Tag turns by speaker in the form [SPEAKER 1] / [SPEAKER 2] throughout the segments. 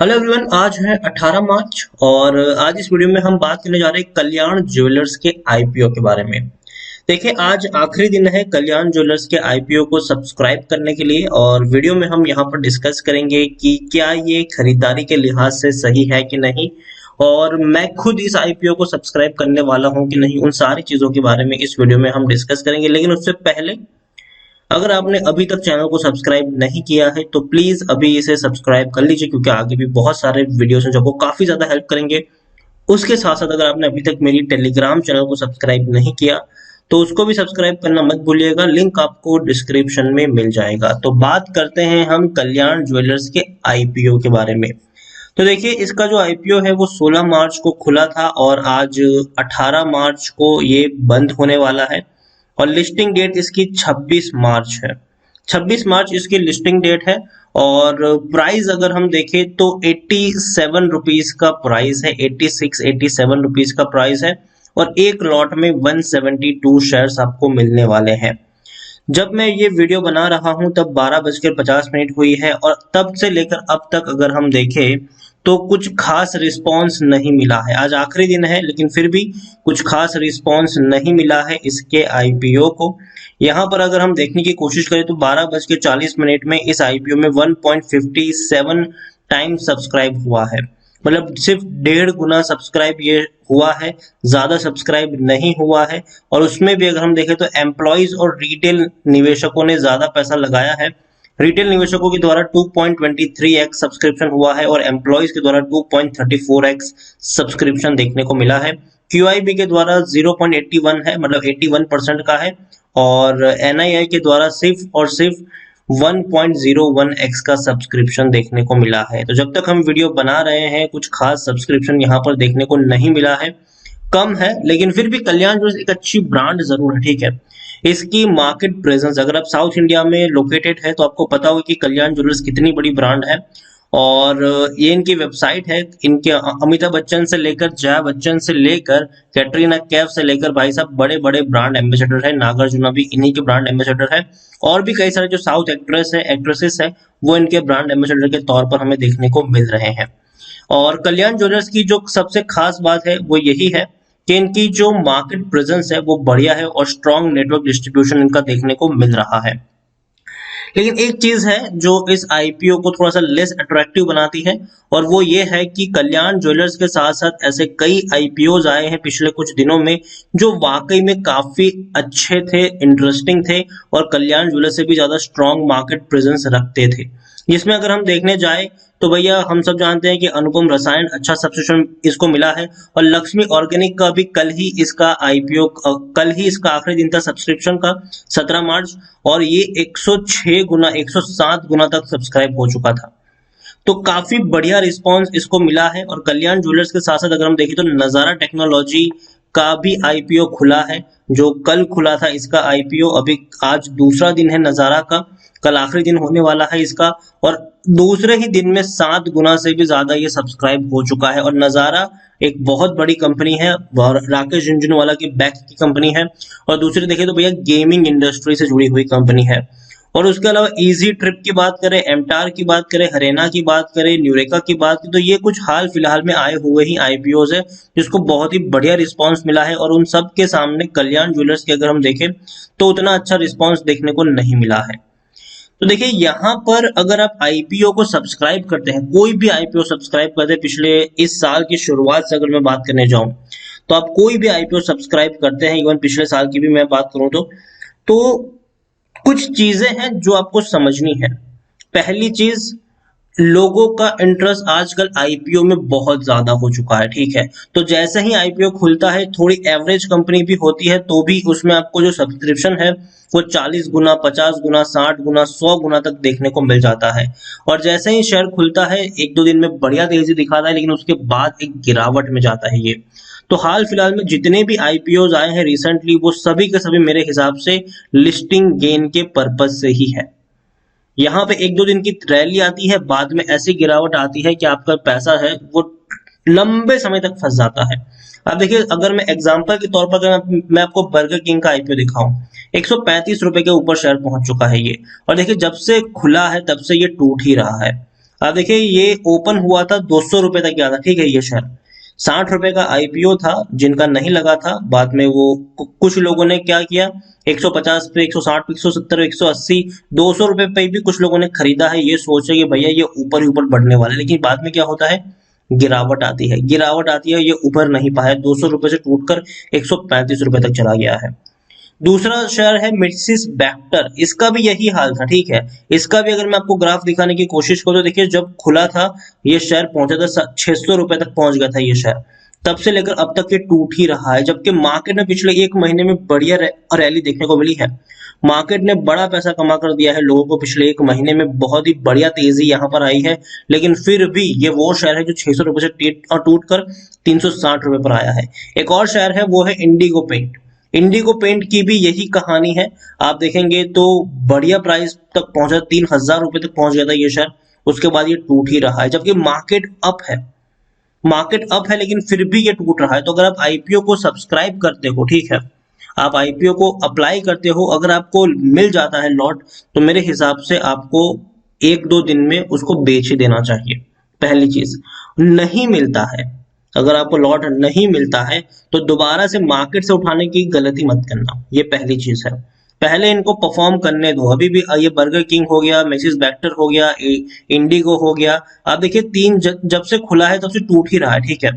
[SPEAKER 1] Hello everyone, आज है 18 मार्च और आज इस वीडियो में हम बात करने जा रहे हैं कल्याण ज्वेलर्स के आईपीओ के बारे में। देखिए, आज आखिरी दिन है कल्याण ज्वेलर्स के आईपीओ को सब्सक्राइब करने के लिए और वीडियो में हम यहाँ पर डिस्कस करेंगे कि क्या ये खरीदारी के लिहाज से सही है कि नहीं, और मैं खुद इस आईपीओ को सब्सक्राइब करने वाला हूँ कि नहीं, उन सारी चीजों के बारे में इस वीडियो में हम डिस्कस करेंगे। लेकिन उससे पहले, अगर आपने अभी तक चैनल को सब्सक्राइब नहीं किया है तो प्लीज अभी इसे सब्सक्राइब कर लीजिए, क्योंकि आगे भी बहुत सारे वीडियोस हैं जो आपको काफी ज्यादा हेल्प करेंगे। उसके साथ साथ अगर आपने अभी तक मेरी टेलीग्राम चैनल को सब्सक्राइब नहीं किया तो उसको भी सब्सक्राइब करना मत भूलिएगा, लिंक आपको डिस्क्रिप्शन में मिल जाएगा। तो बात करते हैं हम कल्याण ज्वेलर्स के आईपीओ के बारे में। तो देखिए, इसका जो आईपीओ है वो 16 मार्च को खुला था और आज 18 मार्च को ये बंद होने वाला है और लिस्टिंग डेट इसकी 26 मार्च है। 26 मार्च इसकी लिस्टिंग डेट है और प्राइस अगर हम देखें तो 87 रुपीज का प्राइस है, 87 रुपीज का प्राइस है और एक लॉट में 172 शेयर्स आपको मिलने वाले हैं। जब मैं ये वीडियो बना रहा हूं तब 12:50 हुई है और तब से लेकर अब तक अगर हम देखें तो कुछ खास रिस्पांस नहीं मिला है। आज आखिरी दिन है लेकिन फिर भी कुछ खास रिस्पांस नहीं मिला है इसके आईपीओ को। यहाँ पर अगर हम देखने की कोशिश करें तो 12:40 में इस आईपीओ में 1.57 टाइम सब्सक्राइब हुआ है, मतलब सिर्फ 1.5 गुना सब्सक्राइब ये हुआ है, ज्यादा सब्सक्राइब नहीं हुआ है। और उसमें भी अगर हम देखें तो एम्प्लॉइज और रिटेल निवेशकों ने ज्यादा पैसा लगाया है। रिटेल निवेशकों के द्वारा 2.23x सब्सक्रिप्शन हुआ है और एम्प्लॉइज के द्वारा 2.34x सब्सक्रिप्शन देखने को मिला है। QIB के द्वारा 0.81 है, मतलब 81% का है, और NII के द्वारा सिर्फ और सिर्फ 1.01x का सब्सक्रिप्शन देखने को मिला है। तो जब तक हम वीडियो बना रहे हैं कुछ खास सब्सक्रिप्शन यहाँ पर देखने को नहीं मिला है, कम है, लेकिन फिर भी कल्याण ज्वेलर्स एक अच्छी ब्रांड जरूर है, ठीक है। इसकी मार्केट प्रेजेंस, अगर आप साउथ इंडिया में लोकेटेड है तो आपको पता होगा कि कल्याण ज्वेलर्स कितनी बड़ी ब्रांड है। और ये इनकी वेबसाइट है, इनके अमिताभ बच्चन से लेकर जया बच्चन से लेकर कैटरीना कैफ से लेकर भाई साहब बड़े बड़े ब्रांड एम्बेसडर है। नागार्जुना भी इन्हीं के ब्रांड एम्बेसडर है और भी कई सारे जो साउथ एक्ट्रेस है, एक्ट्रेसेस है, वो इनके ब्रांड एम्बेसडर के तौर पर हमें देखने को मिल रहे हैं। और कल्याण ज्वेलर्स की जो सबसे खास बात है वो यही है कि इनकी जो मार्केट प्रेजेंस है वो बढ़िया है और स्ट्रॉन्ग नेटवर्क डिस्ट्रीब्यूशन इनका देखने को मिल रहा है। लेकिन एक चीज है जो इस आईपीओ को थोड़ा सा लेस अट्रैक्टिव बनाती है, और वो ये है कि कल्याण ज्वेलर्स के साथ साथ ऐसे कई आईपीओज आए हैं पिछले कुछ दिनों में जो वाकई में काफी अच्छे थे, इंटरेस्टिंग थे और कल्याण ज्वेलर्स से भी ज्यादा स्ट्रॉन्ग मार्केट प्रेजेंस रखते थे। जिसमें अगर हम देखने जाए तो भैया हम सब जानते हैं कि अनुपम रसायन अच्छा सब्सक्रिप्शन इसको मिला है, और लक्ष्मी ऑर्गेनिक का भी कल ही इसका आईपीओ, कल ही इसका आखिरी दिन था सब्सक्रिप्शन का, 17 मार्च, और ये 106 गुना 107 गुना तक सब्सक्राइब हो चुका था। तो काफी बढ़िया रिस्पांस इसको मिला है। और कल्याण ज्वेलर्स के साथ साथ अगर हम देखें तो नजारा टेक्नोलॉजी का भी आईपीओ खुला है, जो कल खुला था इसका आईपीओ। अभी आज दूसरा दिन है नजारा का, कल आखिरी दिन होने वाला है इसका, और दूसरे ही दिन में 7 गुना से भी ज्यादा ये सब्सक्राइब हो चुका है। और नजारा एक बहुत बड़ी कंपनी है और राकेश झुनझुनवाला की बैक की कंपनी है, और दूसरी देखें तो भैया गेमिंग इंडस्ट्री से जुड़ी हुई कंपनी है। और उसके अलावा इजी ट्रिप की बात करें, एमटार की बात करें, हरेना की बात करें, न्यूरेका की बात करें, तो ये कुछ हाल फिलहाल में आए हुए ही आईपीओज है जिसको बहुत ही बढ़िया रिस्पांस मिला है। और उन सब के सामने कल्याण ज्वेलर्स के अगर हम देखें तो उतना अच्छा रिस्पांस देखने को नहीं मिला है। तो देखिए, यहाँ पर अगर आप आईपीओ को सब्सक्राइब करते हैं, कोई भी आईपीओ सब्सक्राइब करते हैं, पिछले इस साल की शुरुआत से अगर मैं बात करने जाऊं तो आप कोई भी आईपीओ सब्सक्राइब करते हैं, इवन पिछले साल की भी मैं बात करूं तो कुछ चीजें हैं जो आपको समझनी है। पहली चीज, लोगों का इंटरेस्ट आजकल आईपीओ में बहुत ज्यादा हो चुका है, ठीक है। तो जैसे ही आईपीओ खुलता है, थोड़ी एवरेज कंपनी भी होती है तो भी उसमें आपको जो सब्सक्रिप्शन है वो 40 गुना, 50 गुना, 60 गुना, 100 गुना तक देखने को मिल जाता है। और जैसे ही शेयर खुलता है, एक दो दिन में बढ़िया तेजी दिखाता है, लेकिन उसके बाद एक गिरावट में जाता है ये। तो हाल फिलहाल में जितने भी आईपीओ आए हैं रिसेंटली, वो सभी के सभी मेरे हिसाब से लिस्टिंग गेन के पर्पज से ही है। यहाँ पे एक दो दिन की रैली आती है, बाद में ऐसी गिरावट आती है कि आपका पैसा है वो लंबे समय तक फंस जाता है। अब देखिए, अगर मैं एग्जांपल के तौर पर अगर मैं आपको बर्गर किंग का आईपीओ दिखाऊं, 135 रुपए के ऊपर शेयर पहुंच चुका है ये, और देखिए जब से खुला है तब से ये टूट ही रहा है। आप देखिए ये ओपन हुआ था 200 रुपए तक गया था, ठीक है। ये शेयर 60 रुपए का आईपीओ था, जिनका नहीं लगा था बाद में वो कुछ लोगों ने क्या किया, 150 पे, 160 पे, 170, 180, 200 रुपए पे भी कुछ लोगों ने खरीदा है, ये सोचे कि भैया ये ऊपर ही ऊपर बढ़ने वाला है। लेकिन बाद में क्या होता है, गिरावट आती है, गिरावट आती है, ये उभर नहीं पाया, 200 रुपए से टूटकर 135 रुपए तक चला गया है। दूसरा शेयर है मिडसिस बैक्टर, इसका भी यही हाल था, ठीक है। इसका भी अगर मैं आपको ग्राफ दिखाने की कोशिश करूं तो देखिए जब खुला था ये शेयर पहुंचा था 600 रुपए तक पहुंच गया था ये शेयर, तब से लेकर अब तक ये टूट ही रहा है। जबकि मार्केट में पिछले एक महीने में बढ़िया रैली देखने को मिली है, मार्केट ने बड़ा पैसा कमा कर दिया है लोगों को, पिछले एक महीने में बहुत ही बढ़िया तेजी यहाँ पर आई है। लेकिन फिर भी ये वो शेयर है जो 600 रुपए से टूट कर 360 रुपए पर आया है। एक और शेयर है वो है इंडिगो पेंट। इंडिगो पेंट की भी यही कहानी है, आप देखेंगे तो बढ़िया प्राइस तक पहुंचा, 3000 रुपए तक पहुंच गया था ये शेयर, उसके बाद ये टूट ही रहा है। जबकि मार्केट अप है, मार्केट अप है, लेकिन फिर भी ये टूट रहा है। तो अगर आप आईपीओ को सब्सक्राइब करते हो, ठीक है, आप आईपीओ को अप्लाई करते हो, अगर आपको मिल जाता है लॉट, तो मेरे हिसाब से आपको 1-2 दिन में उसको बेच ही देना चाहिए। पहली चीज, नहीं मिलता है, अगर आपको लॉट नहीं मिलता है तो दोबारा से मार्केट से उठाने की गलती मत करना, ये पहली चीज है। पहले इनको परफॉर्म करने दो। अभी भी ये बर्गर किंग हो गया, मेसिस बैक्टर हो गया, इंडिगो हो गया, आप देखिए तीन जब से खुला है तब से टूट ही रहा है, ठीक है।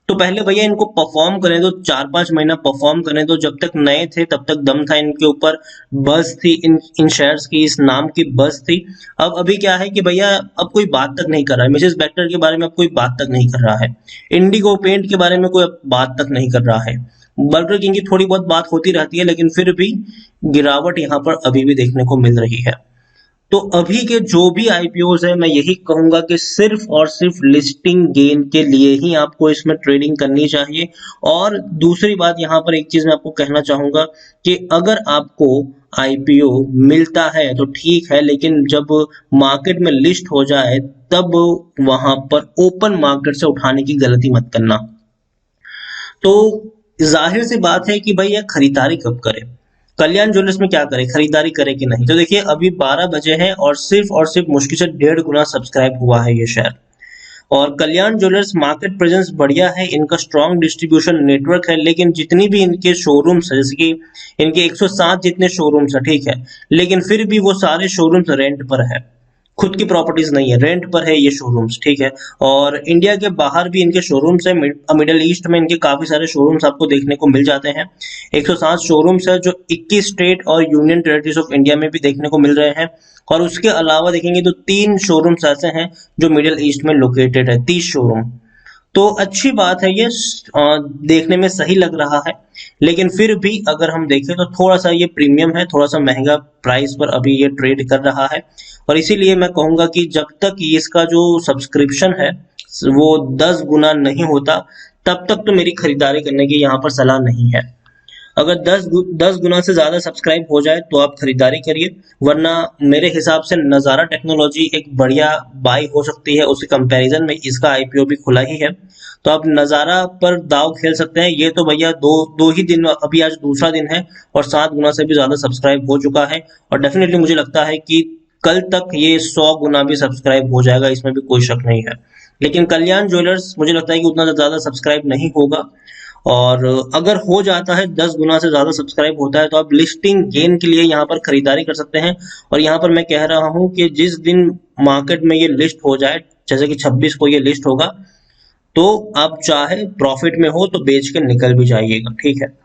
[SPEAKER 1] तो पहले भैया इनको परफॉर्म करने दो, 4-5 महीना परफॉर्म करने दो। जब तक नए थे तब तक दम था इनके ऊपर, बस थी इन शेयर्स की, इस नाम की बस थी। अब अभी क्या है कि भैया अब कोई बात तक नहीं कर रहा है, मिसेस बैक्टर के बारे में अब कोई बात तक नहीं कर रहा है, इंडिगो पेंट के बारे में कोई अब बात तक नहीं कर रहा है, बर्गर किंग की थोड़ी बहुत बात होती रहती है, लेकिन फिर भी गिरावट यहाँ पर अभी भी देखने को मिल रही है। तो अभी के जो भी आईपीओज है, मैं यही कहूंगा कि सिर्फ और सिर्फ लिस्टिंग गेन के लिए ही आपको इसमें ट्रेडिंग करनी चाहिए। और दूसरी बात यहाँ पर एक चीज मैं आपको कहना चाहूंगा कि अगर आपको आईपीओ मिलता है तो ठीक है, लेकिन जब मार्केट में लिस्ट हो जाए तब वहां पर ओपन मार्केट से उठाने की गलती मत करना। तो जाहिर सी बात है कि भाई ये खरीदारी कब करें, कल्याण ज्वेलर्स में क्या करें, खरीदारी करें कि नहीं। तो देखिए अभी 12 बजे हैं और सिर्फ मुश्किल से 1.5 गुना सब्सक्राइब हुआ है ये शेयर। और कल्याण ज्वेलर्स मार्केट प्रेजेंस बढ़िया है, इनका स्ट्रॉन्ग डिस्ट्रीब्यूशन नेटवर्क है, लेकिन जितनी भी इनके शोरूम्स है, जैसे कि इनके 107 जितने शोरूम्स है, ठीक है, लेकिन फिर भी वो सारे शोरूम्स रेंट पर है, खुद की प्रॉपर्टीज नहीं है, रेंट पर है ये शोरूम्स, ठीक है। और इंडिया के बाहर भी इनके शोरूम्स है, मिडिल ईस्ट में इनके काफी सारे शोरूम्स आपको देखने को मिल जाते हैं। 107 शोरूम्स है जो 21 स्टेट और यूनियन टेरिटरीज ऑफ इंडिया में भी देखने को मिल रहे हैं। और उसके अलावा देखेंगे तो 3 शोरूम्स ऐसे हैं जो मिडिल ईस्ट में लोकेटेड है, 30 शोरूम। तो अच्छी बात है, ये देखने में सही लग रहा है। लेकिन फिर भी अगर हम देखें तो थोड़ा सा ये प्रीमियम है, थोड़ा सा महंगा प्राइस पर अभी ये ट्रेड कर रहा है। और इसीलिए मैं कहूंगा कि जब तक इसका जो सब्सक्रिप्शन है वो 10 गुना नहीं होता, तब तक तो मेरी खरीदारी करने की यहाँ पर सलाह नहीं है। अगर 10 गुना से ज्यादा सब्सक्राइब हो जाए तो आप खरीदारी करिए, वरना मेरे हिसाब से नजारा टेक्नोलॉजी एक बढ़िया बाई हो सकती है, उसके कंपैरिजन में इसका आईपीओ भी खुला ही है, तो आप नजारा पर दाव खेल सकते हैं। ये तो भैया दो ही दिन, अभी आज दूसरा दिन है और 7 गुना से भी ज्यादा सब्सक्राइब हो चुका है। और डेफिनेटली मुझे लगता है कि कल तक ये 100 गुना भी सब्सक्राइब हो जाएगा, इसमें भी कोई शक नहीं है। लेकिन कल्याण ज्वेलर्स मुझे लगता है कि उतना ज्यादा सब्सक्राइब नहीं होगा। और अगर हो जाता है 10 गुना से ज्यादा सब्सक्राइब होता है तो आप लिस्टिंग गेन के लिए यहाँ पर खरीदारी कर सकते हैं। और यहाँ पर मैं कह रहा हूँ कि जिस दिन मार्केट में ये लिस्ट हो जाए, जैसे कि 26 को ये लिस्ट होगा, तो आप चाहे प्रॉफिट में हो तो बेच के निकल भी जाइएगा, ठीक है।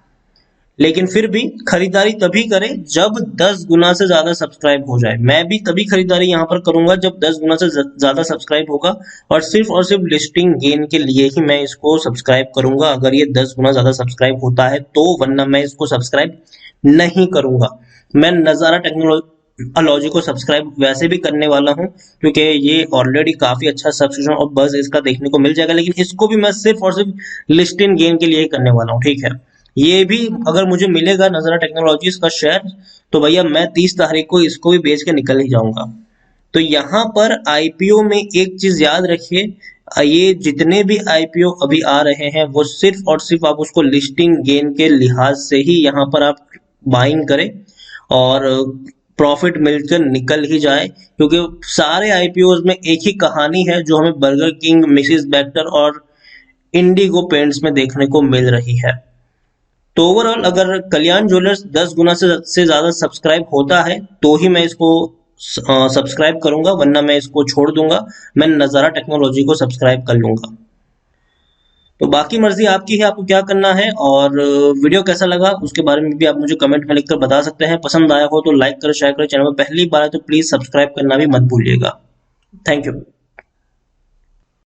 [SPEAKER 1] लेकिन फिर भी खरीदारी तभी करें जब 10 गुना से ज्यादा सब्सक्राइब हो जाए। मैं भी तभी खरीदारी यहाँ पर करूंगा जब 10 गुना से ज्यादा सब्सक्राइब होगा, और सिर्फ लिस्टिंग गेन के लिए ही मैं इसको सब्सक्राइब करूंगा अगर ये 10 गुना ज्यादा सब्सक्राइब होता है तो, वरना मैं इसको सब्सक्राइब नहीं करूंगा। मैं नजारा टेक्नोलॉजी को सब्सक्राइब वैसे भी करने वाला हूं क्योंकि ये ऑलरेडी काफी अच्छा सब्सक्रिप्शन और बज इसका देखने को मिल जाएगा, लेकिन इसको भी मैं सिर्फ लिस्टिंग गेन के लिए ही करने वाला हूँ, ठीक है। ये भी अगर मुझे मिलेगा नजरा टेक्नोलॉजीज का शेयर तो भैया मैं 30 तारीख को इसको भी बेच के निकल ही जाऊंगा। तो यहाँ पर आईपीओ में एक चीज याद रखिए, ये जितने भी आईपीओ अभी आ रहे हैं वो सिर्फ और सिर्फ आप उसको लिस्टिंग गेन के लिहाज से ही यहाँ पर आप बाइंग करें। और प्रॉफिट मिलकर निकल ही जाए, क्योंकि सारे आईपीओ में एक ही कहानी है जो हमें बर्गर किंग, मिसिस बेटर और इंडिगो पेंट्स में देखने को मिल रही है। तो ओवरऑल अगर कल्याण ज्वेलर्स 10 गुना से ज्यादा सब्सक्राइब होता है तो ही मैं इसको सब्सक्राइब करूंगा, वरना मैं इसको छोड़ दूंगा। मैं नजारा टेक्नोलॉजी को सब्सक्राइब कर लूंगा। तो बाकी मर्जी आपकी है, आपको क्या करना है। और वीडियो कैसा लगा उसके बारे में भी आप मुझे कमेंट में लिखकर बता सकते हैं। पसंद आया हो तो लाइक करें, शेयर करें। चैनल में पहली बार है तो प्लीज सब्सक्राइब करना भी मत भूलिएगा। Thank you.